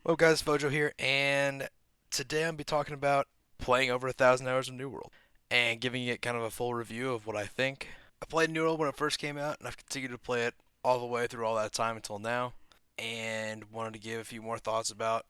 Hello guys, Fojo here, and today I'll be talking about playing over 1,000 hours of New World and giving it kind of a full review of what I think. I played New World when it first came out, and I've continued to play it all the way through all that time until now, and wanted to give a few more thoughts about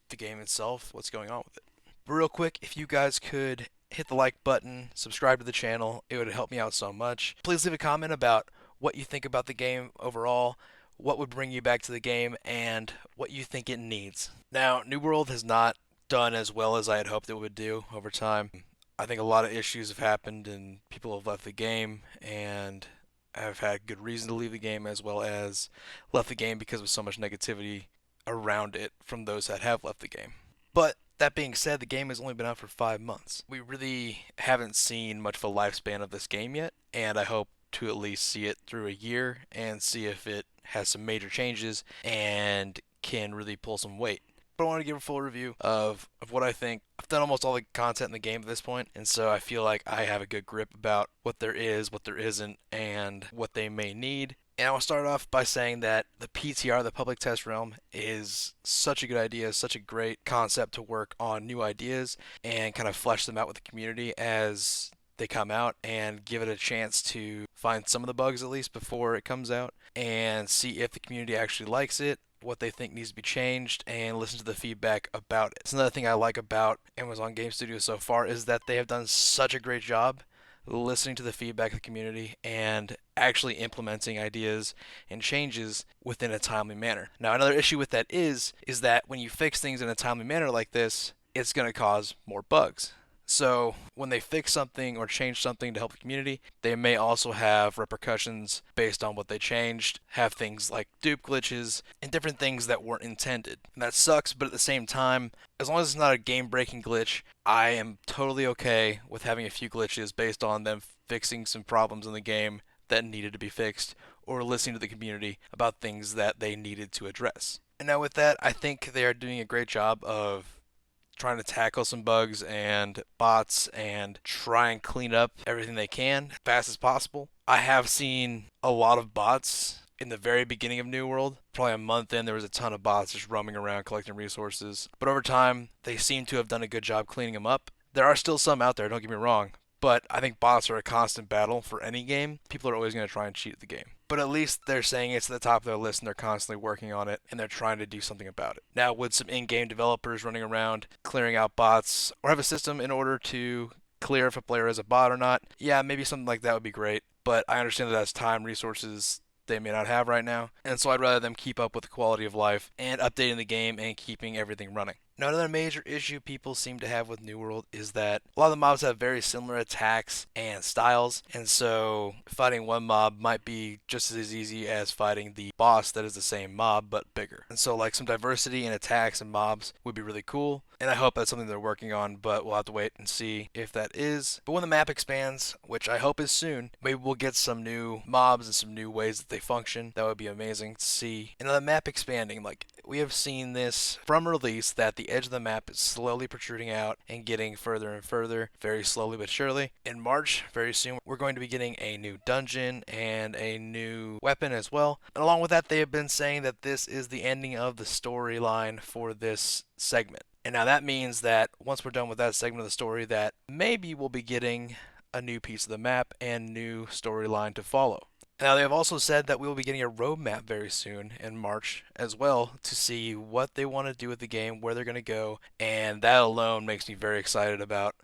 the game itself, what's going on with it. But real quick, if you guys could hit the like button, subscribe to the channel, it would help me out so much. Please leave a comment about what you think about the game overall, what would bring you back to the game, and what you think it needs. Now, New World has not done as well as I had hoped it would do over time. I think a lot of issues have happened and people have left the game and have had good reason to leave the game, as well as left the game because of so much negativity around it from those that have left the game. But that being said, the game has only been out for 5 months. We really haven't seen much of a lifespan of this game yet, and I hope to at least see it through a year and see if it has some major changes and can really pull some weight. But I want to give a full review of what I think. I've done almost all the content in the game at this point, and so I feel like I have a good grip about what there is, what there isn't, and what they may need. And I will start off by saying that the PTR, the public test realm, is such a good idea, such a great concept to work on new ideas and kind of flesh them out with the community as they come out and give it a chance to find some of the bugs at least before it comes out and see if the community actually likes it, what they think needs to be changed, and listen to the feedback about it. It's another thing I like about Amazon Game Studios so far is that they have done such a great job listening to the feedback of the community and actually implementing ideas and changes within a timely manner. Now, another issue with that is that when you fix things in a timely manner like this, it's going to cause more bugs. So when they fix something or change something to help the community, they may also have repercussions based on what they changed, have things like dupe glitches and different things that weren't intended. And that sucks, but at the same time, as long as it's not a game-breaking glitch, I am totally okay with having a few glitches based on them fixing some problems in the game that needed to be fixed or listening to the community about things that they needed to address. And now with that, I think they are doing a great job of trying to tackle some bugs and bots and try and clean up everything they can as fast as possible. I have seen a lot of bots in the very beginning of New World. Probably a month in, there was a ton of bots just roaming around collecting resources. But over time, they seem to have done a good job cleaning them up. There are still some out there, don't get me wrong, but I think bots are a constant battle for any game. People are always going to try and cheat at the game. But at least they're saying it's at the top of their list and they're constantly working on it and they're trying to do something about it. Now, would some in-game developers running around clearing out bots or have a system in order to clear if a player is a bot or not? Yeah, maybe something like that would be great. But I understand that that's time, resources they may not have right now. And so I'd rather them keep up with the quality of life and updating the game and keeping everything running. Now, another major issue people seem to have with New World is that a lot of the mobs have very similar attacks and styles, and so fighting one mob might be just as easy as fighting the boss that is the same mob but bigger. And so, like, some diversity in attacks and mobs would be really cool, and I hope that's something they're working on, but we'll have to wait and see if that is. But when the map expands, which I hope is soon, maybe we'll get some new mobs and some new ways that they function. That would be amazing to see. And the map expanding, like, we have seen this from release that the edge of the map is slowly protruding out and getting further and further, very slowly but surely. In March, very soon, we're going to be getting a new dungeon and a new weapon as well. And along with that, they have been saying that this is the ending of the storyline for this segment. And now that means that once we're done with that segment of the story, that maybe we'll be getting a new piece of the map and new storyline to follow. Now, they have also said that we will be getting a roadmap very soon in March as well to see what they want to do with the game, where they're going to go, and that alone makes me very excited about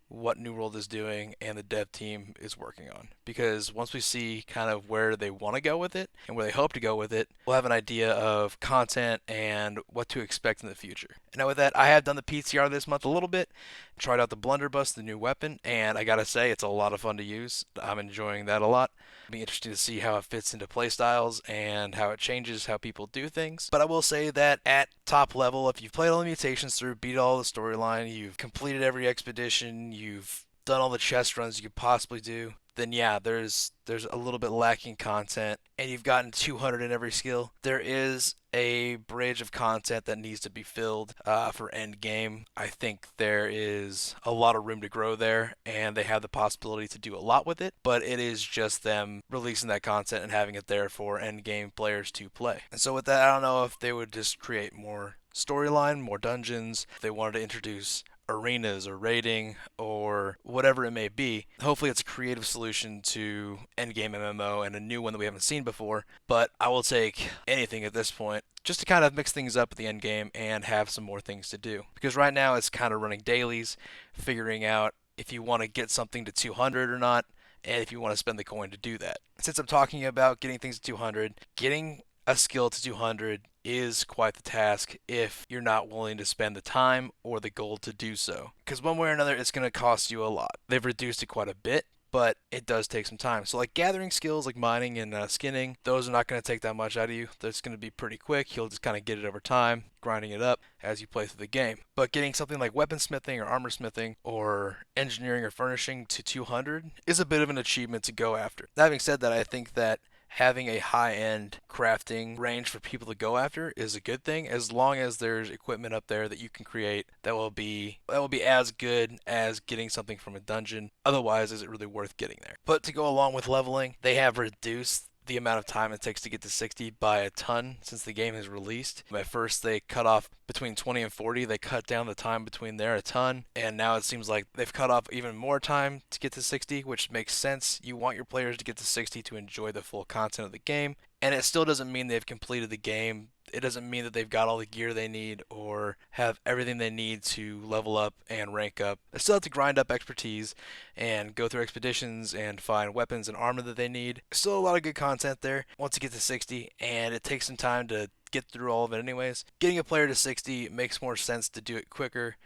what New World is doing and the dev team is working on. Because once we see kind of where they want to go with it and where they hope to go with it, we'll have an idea of content and what to expect in the future. And now with that, I have done the PTR this month a little bit, tried out the blunderbuss, the new weapon, and I gotta say, it's a lot of fun to use. I'm enjoying that a lot. It'll be interesting to see how it fits into playstyles and how it changes how people do things. But I will say that at top level, if you've played all the mutations through, beat all the storyline, you've completed every expedition, you've done all the chest runs you could possibly do, then yeah, there's a little bit lacking content, and you've gotten 200 in every skill. There is a bridge of content that needs to be filled for end game. I think there is a lot of room to grow there, and they have the possibility to do a lot with it, but it is just them releasing that content and having it there for end game players to play. And so with that, I don't know if they would just create more storyline, more dungeons, if they wanted to introduce arenas or raiding or whatever it may be. Hopefully, it's a creative solution to endgame MMO and a new one that we haven't seen before. But I will take anything at this point just to kind of mix things up at the end game and have some more things to do. Because right now it's kind of running dailies, figuring out if you want to get something to 200 or not, and if you want to spend the coin to do that. Since I'm talking about getting things to 200, getting a skill to 200 is quite the task if you're not willing to spend the time or the gold to do so. Because one way or another, it's going to cost you a lot. They've reduced it quite a bit, but it does take some time. So, like gathering skills like mining and skinning, those are not going to take that much out of you. That's going to be pretty quick. You'll just kind of get it over time, grinding it up as you play through the game. But getting something like weaponsmithing or armor smithing or engineering or furnishing to 200 is a bit of an achievement to go after. Having said that, I think that having a high-end crafting range for people to go after is a good thing as long as there's equipment up there that you can create that will be as good as getting something from a dungeon. Otherwise, is it really worth getting there? But to go along with leveling, they have reduced the amount of time it takes to get to 60 by a ton since the game is released. At first, they cut off between 20 and 40. They cut down the time between there a ton, and now it seems like they've cut off even more time to get to 60, which makes sense. You want your players to get to 60 to enjoy the full content of the game, and it still doesn't mean they've completed the game. It doesn't mean that they've got all the gear they need or have everything they need to level up and rank up. They still have to grind up expertise and go through expeditions and find weapons and armor that they need. Still a lot of good content there once you get to 60, and it takes some time to get through all of it anyways. Getting a player to 60 makes more sense to do it quicker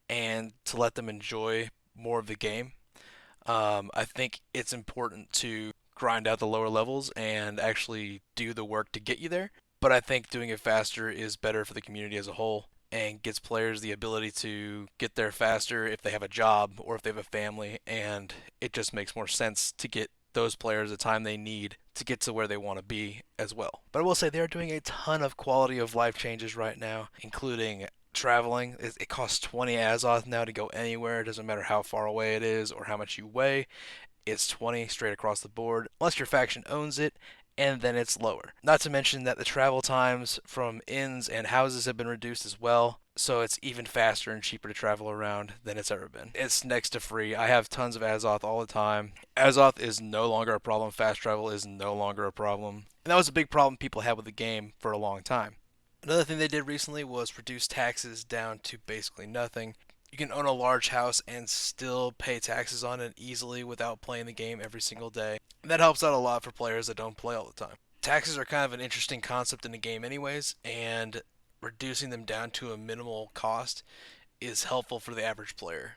and to let them enjoy more of the game. I think it's important to grind out the lower levels and actually do the work to get you there. But I think doing it faster is better for the community as a whole and gives players the ability to get there faster if they have a job or if they have a family, and it just makes more sense to get those players the time they need to get to where they want to be as well. But I will say they're doing a ton of quality of life changes right now, including traveling. It costs 20 Azoth now to go anywhere. It doesn't matter how far away it is or how much you weigh. It's 20 straight across the board, unless your faction owns it, and then it's lower. Not to mention that the travel times from inns and houses have been reduced as well, so it's even faster and cheaper to travel around than it's ever been. It's next to free. I have tons of Azoth all the time. Azoth is no longer a problem. Fast travel is no longer a problem. And that was a big problem people had with the game for a long time. Another thing they did recently was reduce taxes down to basically nothing. You can own a large house and still pay taxes on it easily without playing the game every single day. And that helps out a lot for players that don't play all the time. Taxes are kind of an interesting concept in the game anyways, and reducing them down to a minimal cost is helpful for the average player.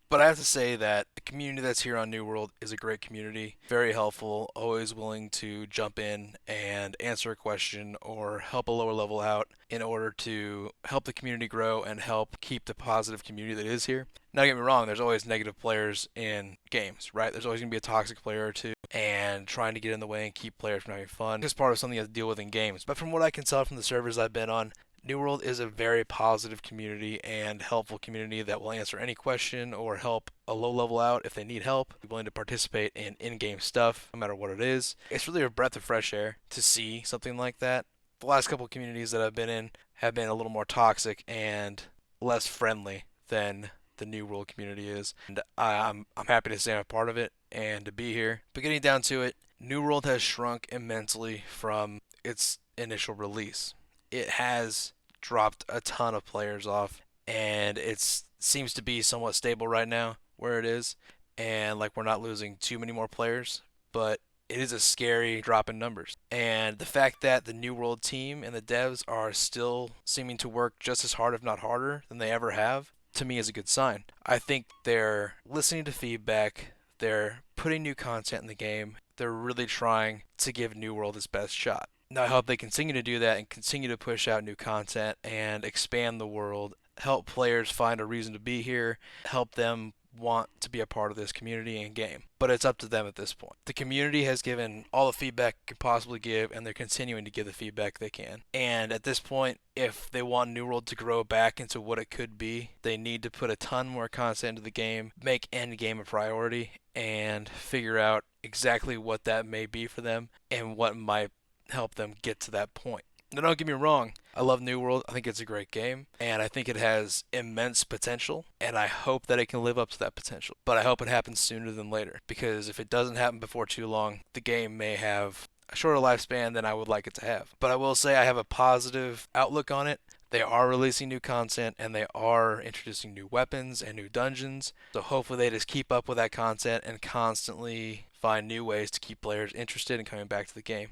But I have to say that the community that's here on New World is a great community, very helpful, always willing to jump in and answer a question or help a lower level out in order to help the community grow and help keep the positive community that is here. Now, don't get me wrong, there's always negative players in games, right? There's always going to be a toxic player or two, and trying to get in the way and keep players from having fun is part of something you have to deal with in games. But from what I can tell from the servers I've been on, New World is a very positive community and helpful community that will answer any question or help a low level out if they need help. Be willing to participate in in-game stuff, no matter what it is. It's really a breath of fresh air to see something like that. The last couple of communities that I've been in have been a little more toxic and less friendly than the New World community is. And I'm happy to say I'm a part of it and to be here. But getting down to it, New World has shrunk immensely from its initial release. It has dropped a ton of players off, and it seems to be somewhat stable right now where it is, and like we're not losing too many more players, but it is a scary drop in numbers. And the fact that the New World team and the devs are still seeming to work just as hard, if not harder, than they ever have, to me is a good sign. I think they're listening to feedback, they're putting new content in the game, they're really trying to give New World its best shot. Now, I hope they continue to do that and continue to push out new content and expand the world, help players find a reason to be here, help them want to be a part of this community and game. But it's up to them at this point. The community has given all the feedback it can possibly give, and they're continuing to give the feedback they can. And at this point, if they want New World to grow back into what it could be, they need to put a ton more content into the game, make endgame a priority, and figure out exactly what that may be for them and what might help them get to that point. Now, don't get me wrong. I love New World. I think it's a great game, and I think it has immense potential, and I hope that it can live up to that potential. But I hope it happens sooner than later, because if it doesn't happen before too long, the game may have a shorter lifespan than I would like it to have. But I will say I have a positive outlook on it. They are releasing new content and they are introducing new weapons and new dungeons. So hopefully they just keep up with that content and constantly find new ways to keep players interested in coming back to the game.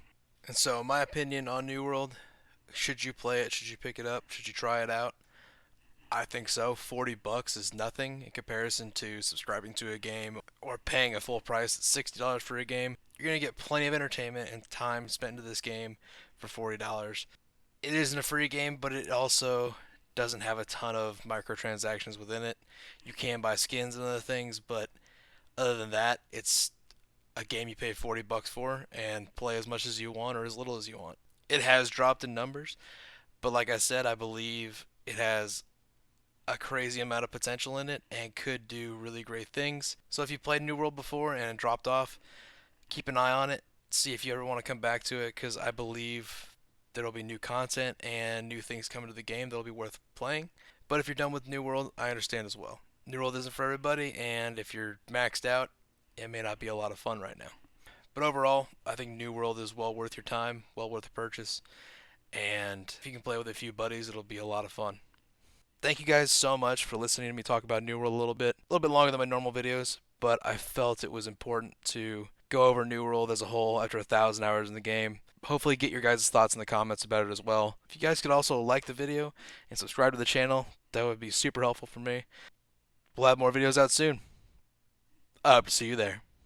And so, my opinion on New World, should you play it? Should you pick it up? Should you try it out? I think so. $40 is nothing in comparison to subscribing to a game or paying a full price at $60 for a game. You're going to get plenty of entertainment and time spent into this game for $40. It isn't a free game, but it also doesn't have a ton of microtransactions within it. You can buy skins and other things, but other than that, it's a game you pay $40 for and play as much as you want or as little as you want. It has dropped in numbers, but like I said, I believe it has a crazy amount of potential in it and could do really great things. So if you played New World before and it dropped off, keep an eye on it. See if you ever want to come back to it, because I believe there'll be new content and new things coming to the game that'll be worth playing. But if you're done with New World, I understand as well. New World isn't for everybody, and if you're maxed out, it may not be a lot of fun right now. But overall, I think New World is well worth your time, well worth the purchase, and if you can play with a few buddies, it'll be a lot of fun. Thank you guys so much for listening to me talk about New World a little bit longer than my normal videos, but I felt it was important to go over New World as a whole after 1,000 hours in the game. Hopefully get your guys' thoughts in the comments about it as well. If you guys could also like the video and subscribe to the channel, that would be super helpful for me. We'll have more videos out soon. I hope to see you there.